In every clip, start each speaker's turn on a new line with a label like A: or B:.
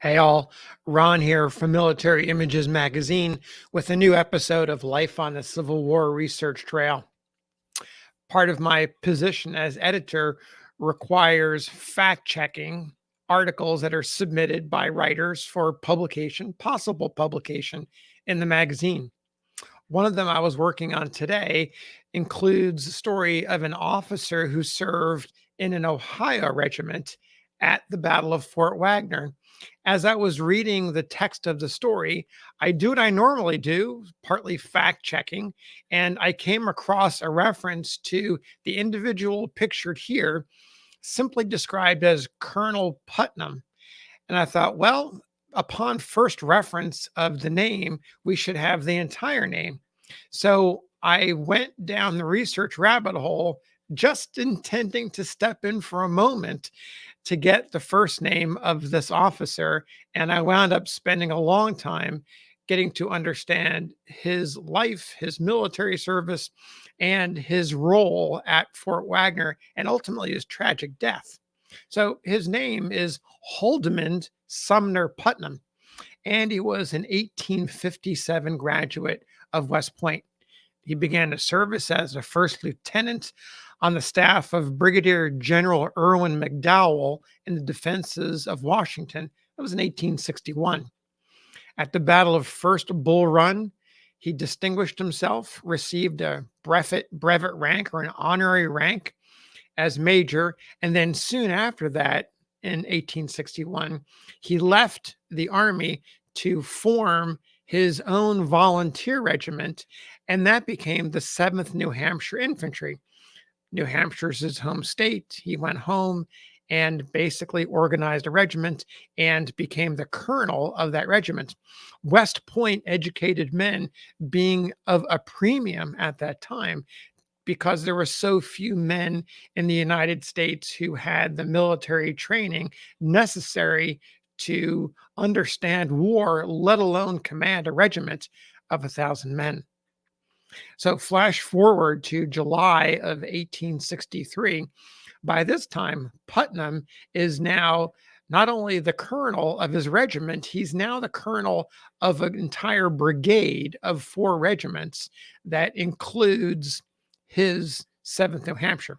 A: Hey all, Ron here from Military Images Magazine with a new episode of Life on the Civil War Research Trail. Part of my position as editor requires fact checking articles that are submitted by writers for publication, possible publication in the magazine. One of them I was working on today includes a story of an officer who served in an Ohio regiment at the Battle of Fort Wagner. As I was reading the text of the story, I do what I normally do, partly fact checking, and I came across a reference to the individual pictured here, simply described as Colonel Putnam. And I thought, well, upon first reference of the name, we should have the entire name. So I went down the research rabbit hole, just intending to step in for a moment to get the first name of this officer. And I wound up spending a long time getting to understand his life, his military service, and his role at Fort Wagner, and ultimately his tragic death. So his name is Haldimand Sumner Putnam, and he was an 1857 graduate of West Point. He began his service as a first lieutenant on the staff of Brigadier General Irwin McDowell in the defenses of Washington. That was in 1861. At the Battle of First Bull Run, he distinguished himself, received a brevet rank or an honorary rank as major. And then soon after that, in 1861, he left the Army to form his own volunteer regiment, and that became the 7th New Hampshire Infantry. New Hampshire's his home state. He went home and basically organized a regiment and became the colonel of that regiment. West Point educated men being of a premium at that time because there were so few men in the United States who had the military training necessary to understand war, let alone command a regiment of 1,000 men. So, flash forward to July of 1863. By this time, Putnam is now not only the colonel of his regiment, he's now the colonel of an entire brigade of 4 regiments that includes his 7th New Hampshire.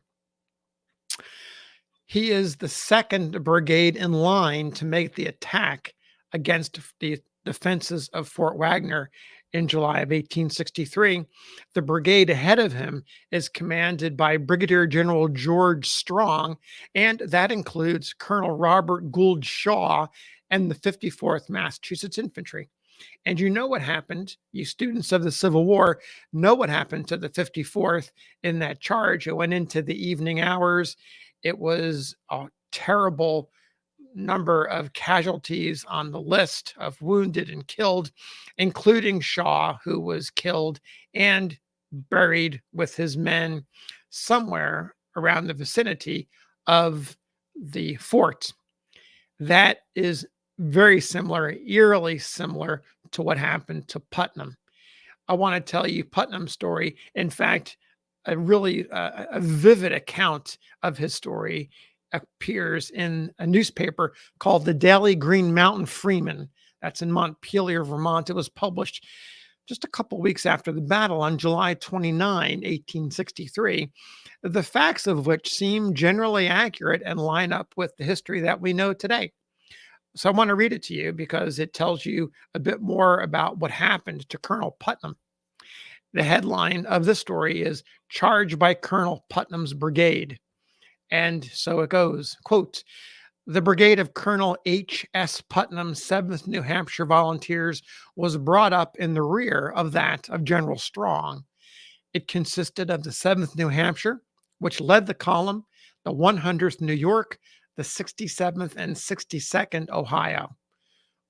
A: He is the 2nd brigade in line to make the attack against the defenses of Fort Wagner in July of 1863. The brigade ahead of him is commanded by Brigadier General George Strong, and that includes Colonel Robert Gould Shaw and the 54th Massachusetts Infantry. And you know what happened. You students of the Civil War know what happened to the 54th in that charge. It went into the evening hours. It was a terrible number of casualties on the list of wounded and killed, including Shaw, who was killed and buried with his men somewhere around the vicinity of the fort. That is very similar, eerily similar to what happened to Putnam. I want to tell you Putnam's story. In fact, a vivid account of his story appears in a newspaper called the Daily Green Mountain Freeman. That's in Montpelier, Vermont. It was published just a couple weeks after the battle on July 29, 1863, the facts of which seem generally accurate and line up with the history that we know today. So I want to read it to you because it tells you a bit more about what happened to Colonel Putnam. The headline of this story is Charge by Colonel Putnam's Brigade. And so it goes, quote, the brigade of Colonel H.S. Putnam, 7th New Hampshire Volunteers, was brought up in the rear of that of General Strong. It consisted of the 7th New Hampshire, which led the column, the 100th New York, the 67th and 62nd Ohio.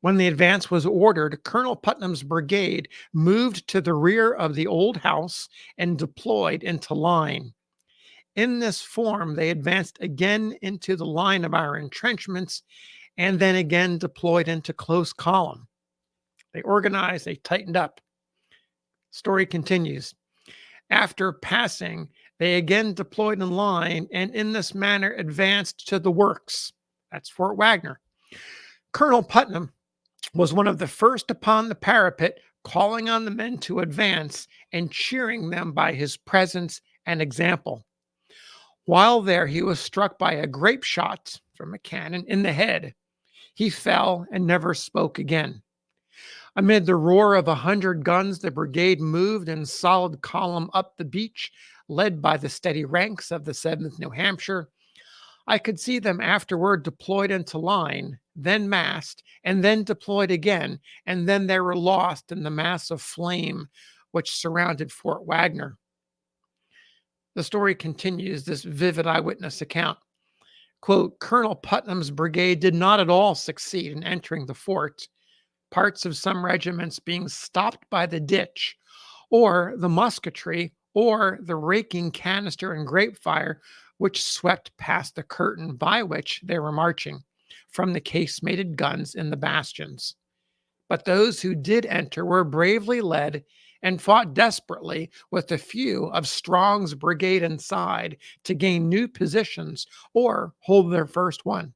A: When the advance was ordered, Colonel Putnam's brigade moved to the rear of the old house and deployed into line. In this form, they advanced again into the line of our entrenchments and then again deployed into close column. They organized, they tightened up. Story continues. After passing, they again deployed in line and in this manner advanced to the works. That's Fort Wagner. Colonel Putnam was one of the first upon the parapet, calling on the men to advance and cheering them by his presence and example. While there, he was struck by a grape shot from a cannon in the head. He fell and never spoke again. Amid the roar of 100 guns, the brigade moved in solid column up the beach, led by the steady ranks of the 7th New Hampshire. I could see them afterward deployed into line, then massed, and then deployed again, and then they were lost in the mass of flame which surrounded Fort Wagner. The story continues, this vivid eyewitness account. Quote, Colonel Putnam's brigade did not at all succeed in entering the fort, parts of some regiments being stopped by the ditch, or the musketry, or the raking canister and grape fire, which swept past the curtain by which they were marching from the casemated guns in the bastions. But those who did enter were bravely led and fought desperately with a few of Strong's brigade inside to gain new positions or hold their first one.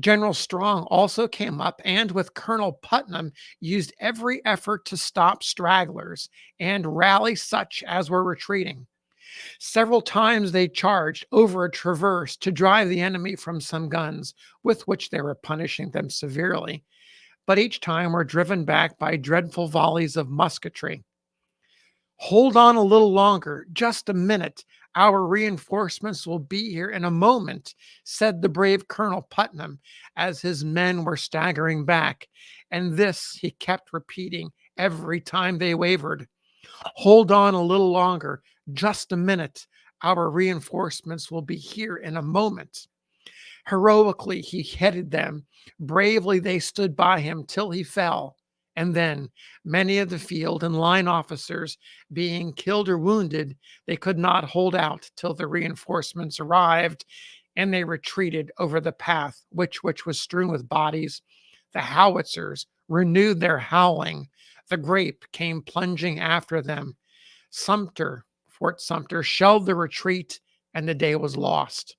A: General Strong also came up and, with Colonel Putnam, used every effort to stop stragglers and rally such as were retreating. Several times they charged over a traverse to drive the enemy from some guns, with which they were punishing them severely, but each time were driven back by dreadful volleys of musketry. Hold on a little longer, just a minute. Our reinforcements will be here in a moment, said the brave Colonel Putnam as his men were staggering back. And this he kept repeating every time they wavered. Hold on a little longer, just a minute. Our reinforcements will be here in a moment. Heroically he headed them. Bravely they stood by him till he fell. And then, many of the field and line officers being killed or wounded, they could not hold out till the reinforcements arrived, and they retreated over the path which was strewn with bodies. The howitzers renewed their howling. The grape came plunging after them. Fort Sumter, shelled the retreat, and the day was lost.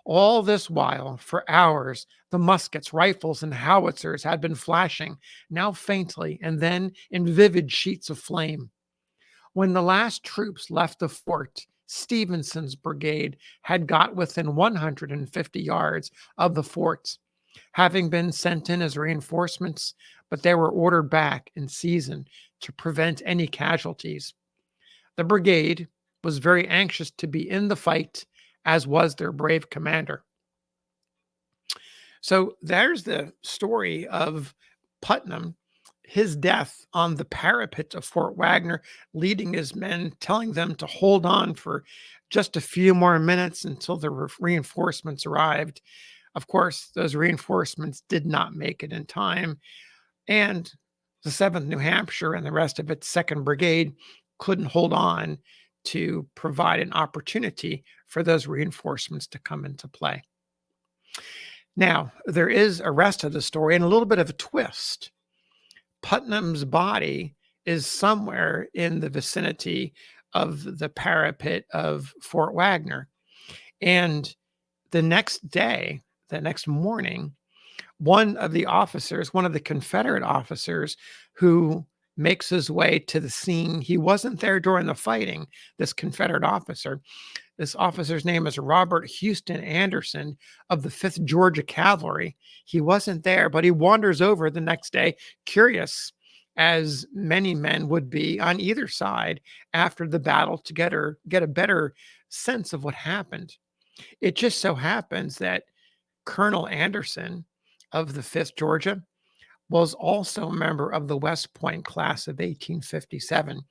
A: All this while, for hours, the muskets, rifles, and howitzers had been flashing, now faintly and then in vivid sheets of flame. When the last troops left the fort, Stevenson's brigade had got within 150 yards of the fort, having been sent in as reinforcements, but they were ordered back in season to prevent any casualties. The brigade was very anxious to be in the fight, as was their brave commander. So there's the story of Putnam, his death on the parapet of Fort Wagner, leading his men, telling them to hold on for just a few more minutes until the reinforcements arrived. Of course, those reinforcements did not make it in time, and the 7th New Hampshire and the rest of its 2nd Brigade couldn't hold on to provide an opportunity for those reinforcements to come into play. Now, there is a rest of the story and a little bit of a twist. Putnam's body is somewhere in the vicinity of the parapet of Fort Wagner. And the next day, the next morning, one of the Confederate officers who makes his way to the scene. He wasn't there during the fighting, this Confederate officer. This officer's name is Robert Houston Anderson of the 5th Georgia Cavalry. He wasn't there, but he wanders over the next day, curious, as many men would be on either side after the battle, to get a better sense of what happened. It just so happens that Colonel Anderson of the 5th Georgia was also a member of the West Point class of 1857.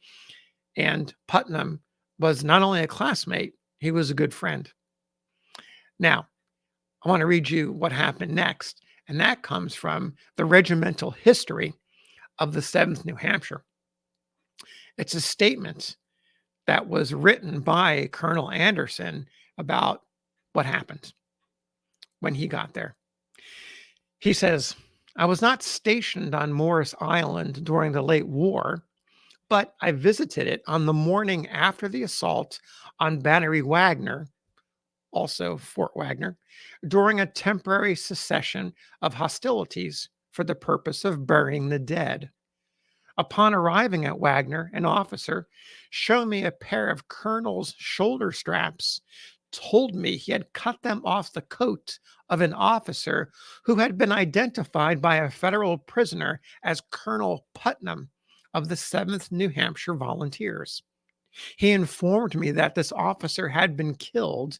A: And Putnam was not only a classmate, he was a good friend. Now, I want to read you what happened next, and that comes from the regimental history of the 7th New Hampshire. It's a statement that was written by Colonel Anderson about what happened when he got there. He says, I was not stationed on Morris Island during the late war, but I visited it on the morning after the assault on Battery Wagner, also Fort Wagner, during a temporary cessation of hostilities for the purpose of burying the dead. Upon arriving at Wagner, an officer showed me a pair of Colonel's shoulder straps, told me he had cut them off the coat of an officer who had been identified by a federal prisoner as Colonel Putnam of the 7th New Hampshire Volunteers. He informed me that this officer had been killed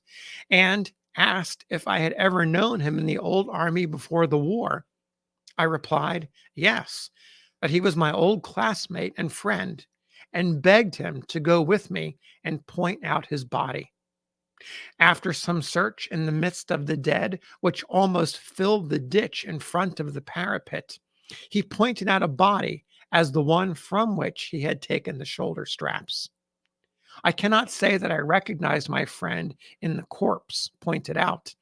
A: and asked if I had ever known him in the old army before the war. I replied, yes, that he was my old classmate and friend, and begged him to go with me and point out his body. After some search in the midst of the dead, which almost filled the ditch in front of the parapet, he pointed out a body as the one from which he had taken the shoulder straps. I cannot say that I recognized my friend in the corpse pointed out,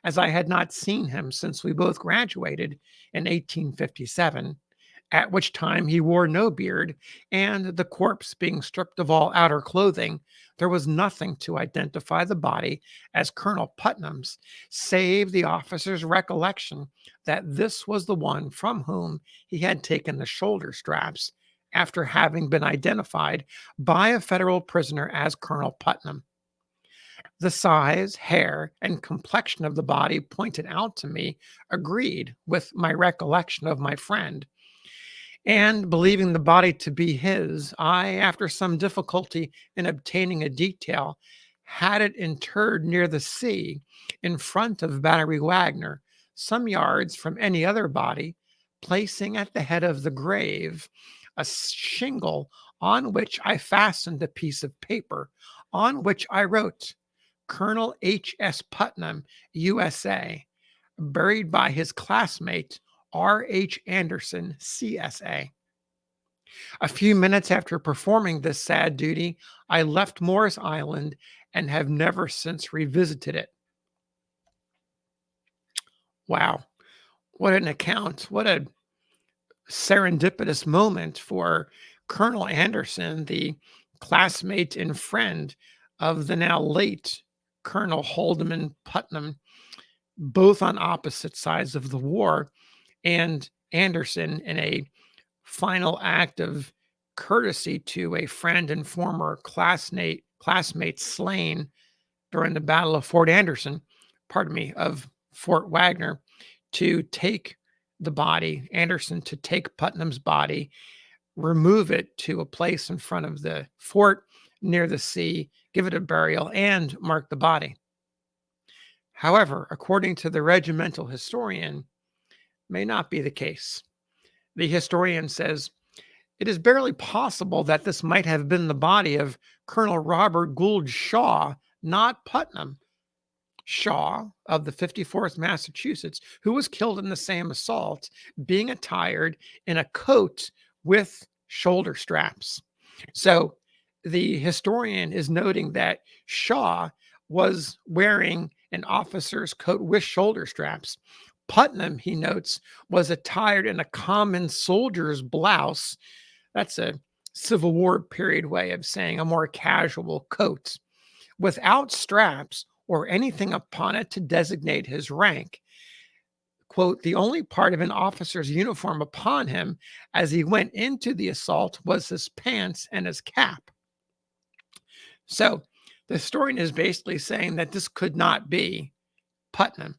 A: as I had not seen him since we both graduated in 1857, at which time he wore no beard, and the corpse being stripped of all outer clothing, there was nothing to identify the body as Colonel Putnam's, save the officer's recollection that this was the one from whom he had taken the shoulder straps after having been identified by a federal prisoner as Colonel Putnam. The size, hair, and complexion of the body pointed out to me agreed with my recollection of my friend. And believing the body to be his, I, after some difficulty in obtaining a detail, had it interred near the sea in front of Battery Wagner, some yards from any other body, placing at the head of the grave a shingle on which I fastened a piece of paper on which I wrote, Colonel H.S. Putnam, USA, buried by his classmate R.H. Anderson, CSA. A few minutes after performing this sad duty, I left Morris Island and have never since revisited it. Wow, what an account. What a serendipitous moment for Colonel Anderson, the classmate and friend of the now late Colonel Haldimand Putnam, both on opposite sides of the war, and Anderson in a final act of courtesy to a friend and former classmate slain during the Battle of of Fort Wagner, to take the body, Anderson to take Putnam's body, remove it to a place in front of the fort near the sea, give it a burial, and mark the body. However, according to the regimental historian, may not be the case. The historian says, it is barely possible that this might have been the body of Colonel Robert Gould Shaw, not Putnam. Shaw of the 54th Massachusetts, who was killed in the same assault, being attired in a coat with shoulder straps. So the historian is noting that Shaw was wearing an officer's coat with shoulder straps. Putnam, he notes, was attired in a common soldier's blouse. That's a Civil War period way of saying a more casual coat, without straps or anything upon it to designate his rank. Quote, the only part of an officer's uniform upon him as he went into the assault was his pants and his cap. So the historian is basically saying that this could not be Putnam.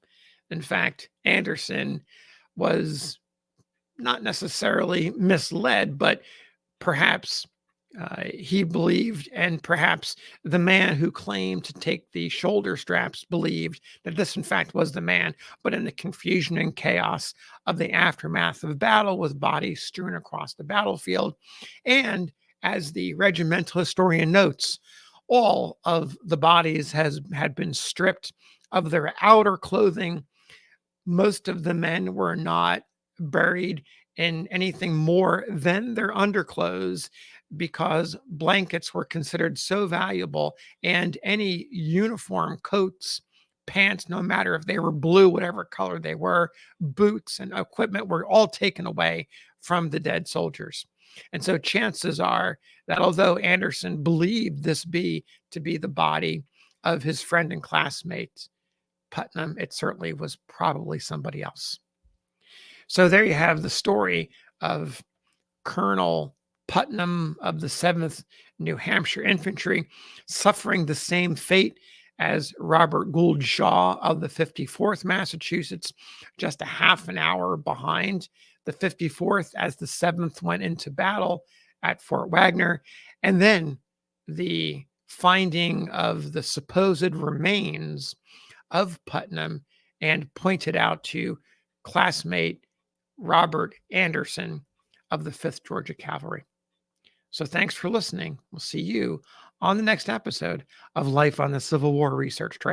A: In fact, Anderson was not necessarily misled, but perhaps he believed, and perhaps the man who claimed to take the shoulder straps believed that this, in fact, was the man. But in the confusion and chaos of the aftermath of battle, with bodies strewn across the battlefield, and as the regimental historian notes, all of the bodies had been stripped of their outer clothing. Most of the men were not buried in anything more than their underclothes, because blankets were considered so valuable, and any uniform, coats, pants, no matter if they were blue, whatever color they were, boots and equipment, were all taken away from the dead soldiers. And so chances are that although Anderson believed this to be the body of his friend and classmate Putnam. It certainly was probably somebody else. So there you have the story of Colonel Putnam of the 7th New Hampshire Infantry, suffering the same fate as Robert Gould Shaw of the 54th Massachusetts, just a half an hour behind the 54th as the 7th went into battle at Fort Wagner. And then the finding of the supposed remains of Putnam and pointed out to classmate Robert Anderson of the 5th Georgia Cavalry. So thanks for listening. We'll see you on the next episode of Life on the Civil War Research Trail.